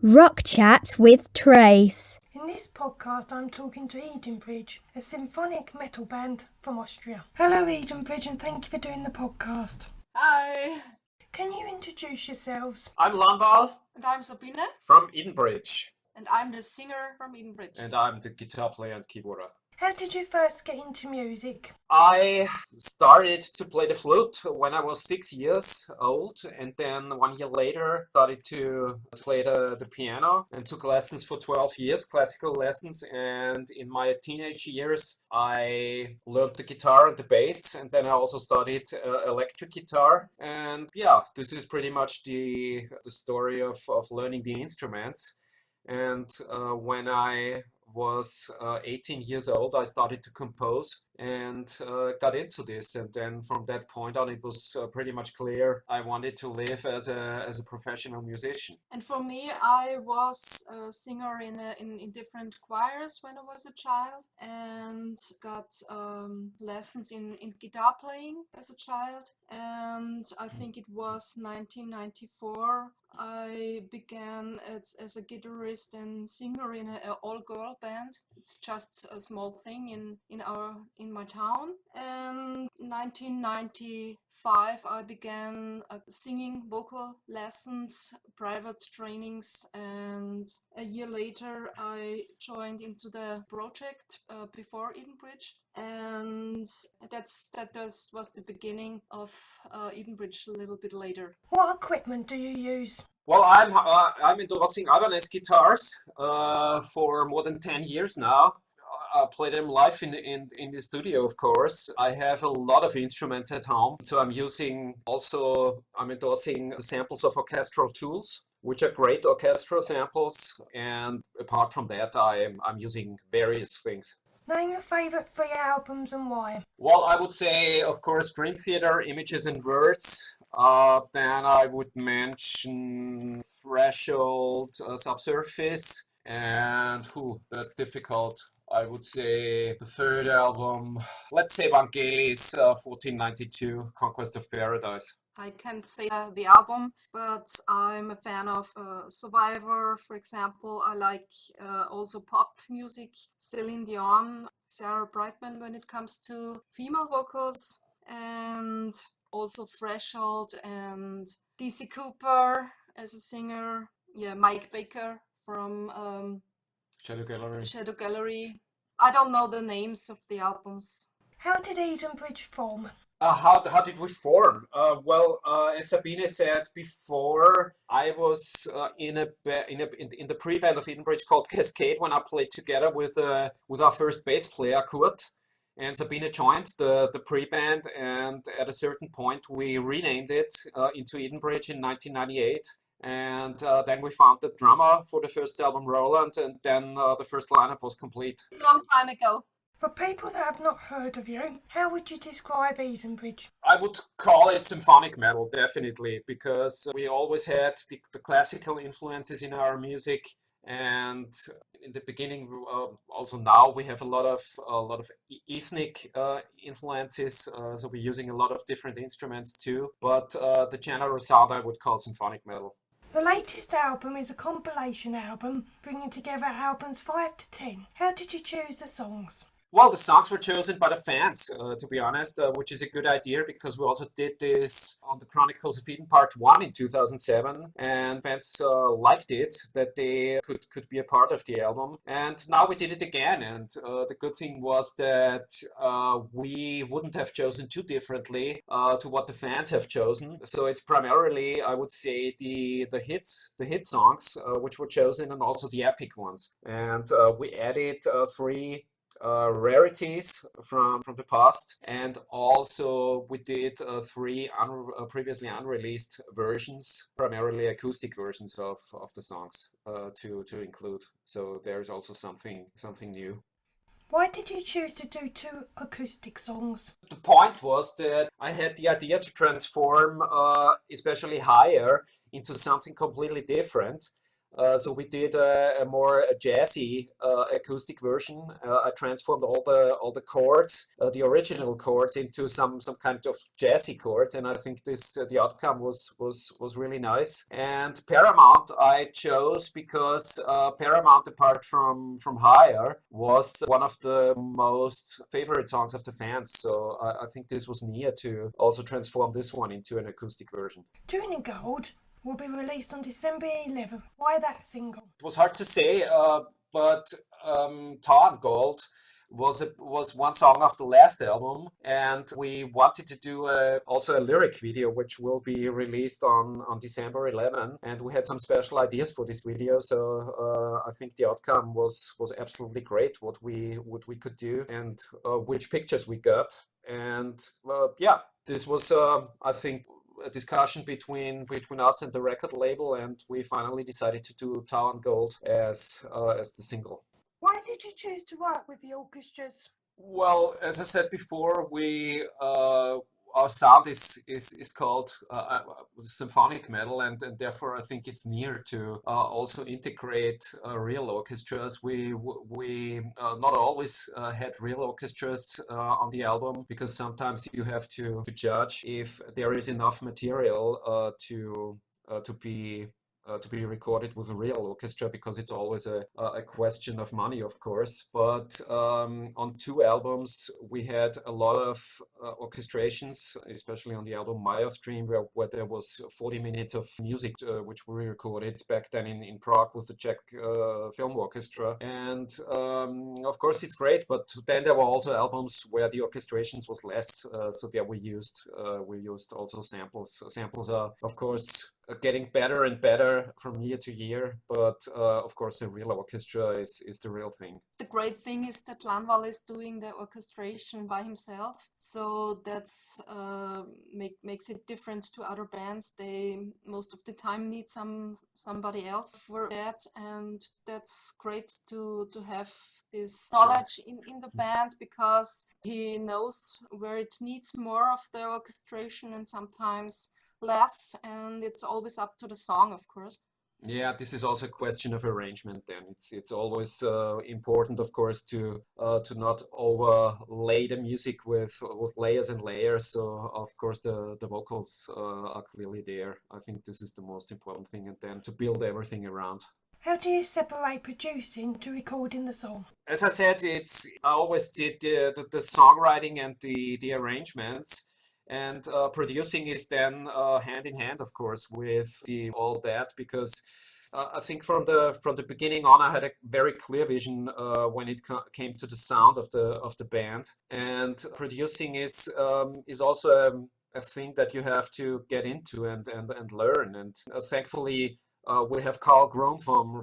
Rock Chat with Trace. In this podcast, I'm talking to Edenbridge, a symphonic metal band from Austria. Hello, Edenbridge, and thank you for doing the podcast. Hi, Can you introduce yourselves? I'm Landal and I'm Sabine, from Edenbridge, and I'm the singer from Edenbridge. and I'm the guitar player and keyboarder. How did you first get into music? I started to play the flute when I was 6 years old, and then 1 year later started to play the piano and took lessons for 12 years, classical lessons. And in my teenage years, I learned the guitar and the bass, and then I also studied electric guitar. And yeah, this is pretty much the story of learning the instruments. And when I was 18 years old, I started to compose and got into this. And then from that point on, it was pretty much clear I wanted to live as a professional musician. And for me, I was a singer in different choirs when I was a child, and got lessons in guitar playing as a child. And I think it was 1994. I began as a guitarist and singer in an all-girl band. It's just a small thing in my town. And 1995, I began singing vocal lessons, private trainings, and a year later, I joined into the project before Edenbridge. And that was the beginning of Edenbridge a little bit later. What equipment do you use? Well, I'm endorsing Ibanez guitars for more than 10 years now. I play them live in the studio, of course. I have a lot of instruments at home, so I'm endorsing samples of orchestral tools, which are great orchestral samples. And apart from that, I'm using various things. Name your favourite 3 albums and why. Well, I would say, of course, Dream Theater, Images and Words. Then I would mention Threshold, Subsurface, and that's difficult. I would say the third album, let's say Vangelis, 1492, Conquest of Paradise. I can't say the album, but I'm a fan of Survivor, for example. I like also pop music, Celine Dion, Sarah Brightman when it comes to female vocals, and also Threshold and DC Cooper as a singer. Yeah, Mike Baker from Shadow Gallery. Shadow Gallery. I don't know the names of the albums. How did Edenbridge form? How did we form? As Sabine said before, I was in the pre-band of Edenbridge called Cascade when I played together with our first bass player Kurt, and Sabine joined the pre-band, and at a certain point we renamed it into Edenbridge in 1998. And then we found the drummer for the first album, Roland, and then the first lineup was complete. Long time ago. For people that have not heard of you, how would you describe Edenbridge? I would call it symphonic metal, definitely, because we always had the classical influences in our music, and in the beginning, also now we have a lot of ethnic influences. So we're using a lot of different instruments too. But the general sound I would call symphonic metal. The latest album is a compilation album, bringing together albums 5 to 10. How did you choose the songs? Well, the songs were chosen by the fans, to be honest, which is a good idea because we also did this on the Chronicles of Eden Part 1 in 2007, and fans liked it, that they could be a part of the album. And now we did it again, and the good thing was that we wouldn't have chosen too differently to what the fans have chosen. So it's primarily, I would say, the hit songs, which were chosen, and also the epic ones. And we added 3 rarities from the past, and also we did 3 previously unreleased versions, primarily acoustic versions of the songs to include. So there's also something new. Why did you choose to do 2 acoustic songs? The point was that I had the idea to transform especially Higher into something completely different. So we did a more jazzy acoustic version. I transformed all the chords, the original chords, into some kind of jazzy chords, and I think this the outcome was really nice. And Paramount I chose because Paramount, apart from Higher, was one of the most favorite songs of the fans. So I think this was near to also transform this one into an acoustic version. Turning Gold will be released on December 11th. Why that single? It was hard to say, but Tar and Gold was one song of the last album, and we wanted to do also a lyric video, which will be released on December 11. And we had some special ideas for this video, so I think the outcome was absolutely great. What we could do and which pictures we got, and yeah, this was I think a discussion between us and the record label, and we finally decided to do Tar and Gold as the single. Why did you choose to work with the orchestras? Well, as I said before, we our sound is called symphonic metal, and therefore I think it's near to also integrate real orchestras. We not always had real orchestras on the album, because sometimes you have to judge if there is enough material to be recorded with a real orchestra, because it's always a question of money, of course. But on two albums, we had a lot of orchestrations, especially on the album My of Dream, where there was 40 minutes of music, which we recorded back then in Prague with the Czech Film Orchestra. And of course, it's great, but then there were also albums where the orchestrations was less. So there we used also samples. Samples are, of course, getting better and better from year to year, but of course, a real orchestra is the real thing. The great thing is that Landval is doing the orchestration by himself, so that's makes it different to other bands. They most of the time need somebody else for that, and that's great to have this knowledge in the band, because he knows where it needs more of the orchestration and sometimes less, and it's always up to the song, of course. Yeah, this is also a question of arrangement. Then it's always important, of course, to not overlay the music with layers and layers. So of course the vocals are clearly there. I think this is the most important thing, and then to build everything around. How do you separate producing to recording the song? As I said, I always did the songwriting and the arrangements. And producing is then hand in hand, of course, with all that, because I think from the beginning on, I had a very clear vision when it came to the sound of the band. And producing is also a thing that you have to get into and learn. And thankfully, we have Carl Grom from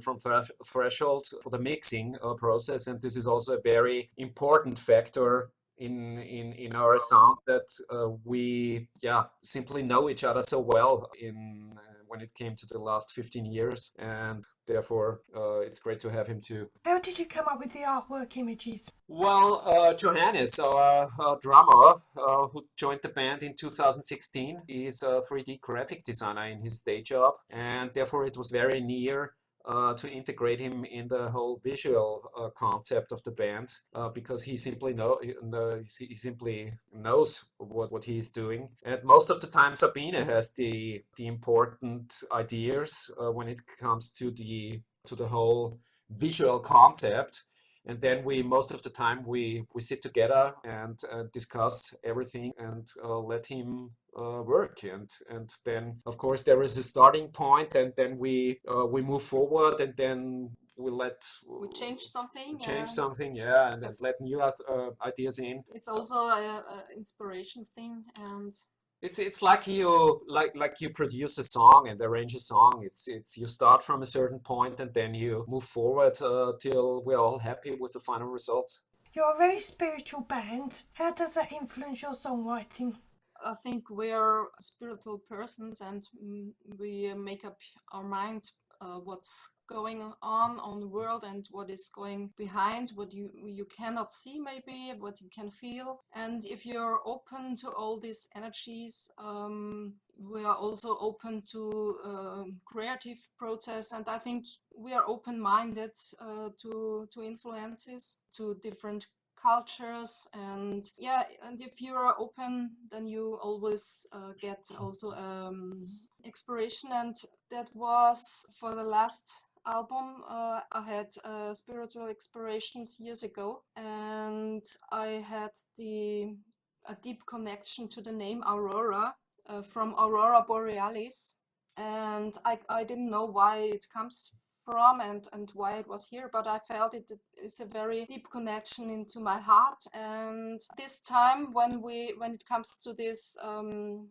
Threshold for the mixing process, and this is also a very important factor in our sound, that we simply know each other so well in when it came to the last 15 years, and therefore it's great to have him too. How did you come up with the artwork images? Well, Johannes, our drummer, who joined the band in 2016, is a 3D graphic designer in his day job, and therefore it was very near to integrate him in the whole visual concept of the band, because he simply knows what he is doing. And most of the time, Sabine has the important ideas when it comes to the whole visual concept. And then most of the time we sit together and discuss everything, and let him work. And then of course there is a starting point, and then we move forward, and then we change something. Yeah, and then let new ideas in. It's also a inspiration thing, and it's like you produce a song and arrange a song. It's you start from a certain point, and then you move forward till we're all happy with the final result. You're a very spiritual band. How does that influence your songwriting? I think we're spiritual persons, and we make up our mind what's going on the world and what is going behind, what you cannot see maybe, what you can feel. And if you're open to all these energies, we are also open to creative process, and I think we are open-minded to influences, to different cultures, and if you are open, then you always get also inspiration. And that was for the last album. I had spiritual inspirations years ago, and I had a deep connection to the name Aurora, from Aurora Borealis, and I didn't know why it comes from and why it was here, but I felt it's a very deep connection into my heart. And this time, when it comes to this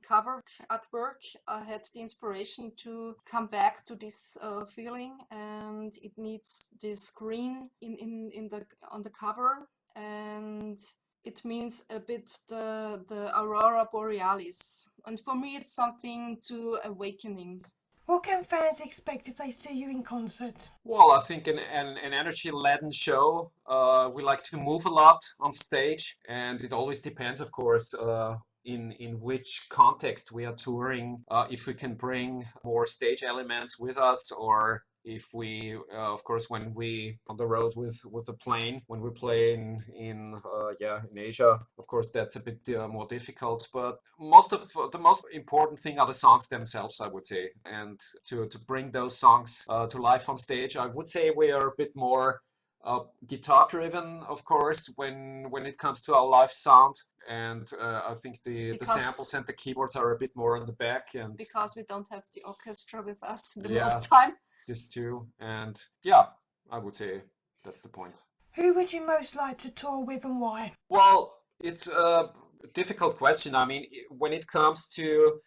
cover artwork, I had the inspiration to come back to this feeling, and it needs this green in the on the cover, and it means a bit the Aurora Borealis. And for me, it's something to awakening. What can fans expect if they see you in concert? Well, I think an energy-laden show. We like to move a lot on stage, and it always depends, of course, in which context we are touring. If we can bring more stage elements with us, or if we, of course, when we on the road with the plane, when we play in Asia, of course, that's a bit more difficult. But the most important thing are the songs themselves, I would say, and to bring those songs to life on stage. I would say we are a bit more guitar driven, of course, when it comes to our live sound. And I think the samples and the keyboards are a bit more on the back, and because we don't have the orchestra with us the yeah, most time. this too. And yeah, I would say that's the point. Who would you most like to tour with and why? Well, it's a difficult question. I mean, when it comes to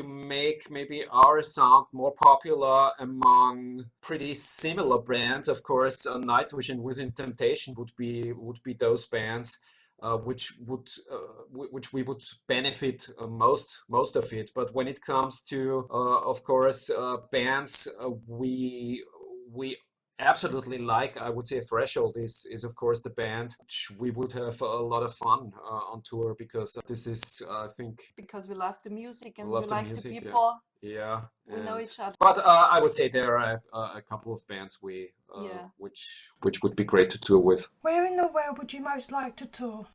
make maybe our sound more popular among pretty similar bands, of course, Nightwish Within Temptation would be those bands which we would benefit most of it. But when it comes to of course bands we absolutely like, I would say Threshold is of course the band which we would have a lot of fun on tour, because this is I think because we love the music and we love the like music, the people. yeah, We know each other. but I would say there are a couple of bands which would be great to tour with. Where in the world would you most like to tour?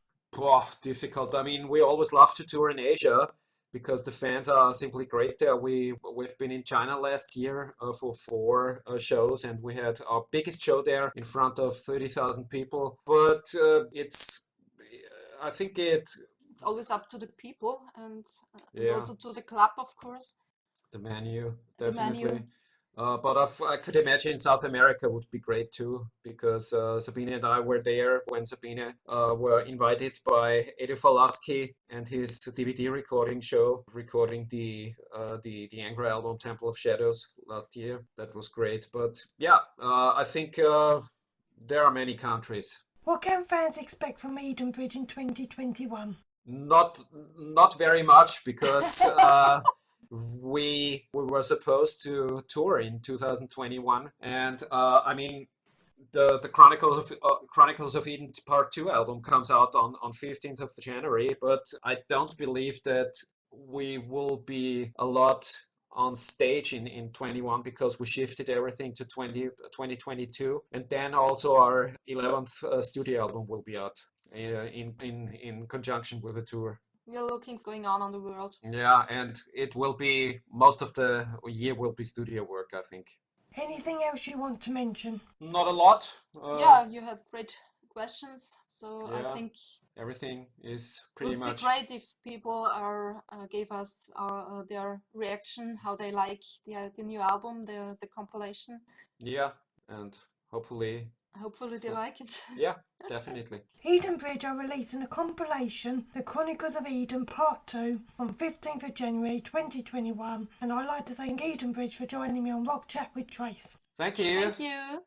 Difficult. I mean, we always love to tour in Asia because the fans are simply great there. We've been in China last year for 4 shows, and we had our biggest show there in front of 30,000 people. But I think it's always up to the people, and also to the club, of course. The menu, definitely. But I could imagine South America would be great too, because Sabine and I were there when Sabine were invited by Edu Falaschi and his DVD recording show, recording the Angra album Temple of Shadows last year. That was great. But yeah, I think there are many countries. What can fans expect from Edenbridge in 2021? Not very much, because we were supposed to tour in 2021, and I mean the Chronicles of Eden Part 2 album comes out on 15th of January, but I don't believe that we will be a lot on stage in 21, because we shifted everything to 2022, and then also our 11th studio album will be out in conjunction with the tour. We are looking going on the world. Yeah, and it will be, most of the year will be studio work, I think. Anything else you want to mention? Not a lot. Yeah, you had great questions, so yeah, I think everything is pretty much. It would be great if people gave us their reaction, how they like the new album, the compilation. Yeah, and hopefully they like it. Yeah, definitely. Edenbridge are releasing a compilation, The Chronicles of Eden Part 2, on 15th of January 2021, and I'd like to thank Edenbridge for joining me on Rock Chat with Trace. Thank you. Thank you.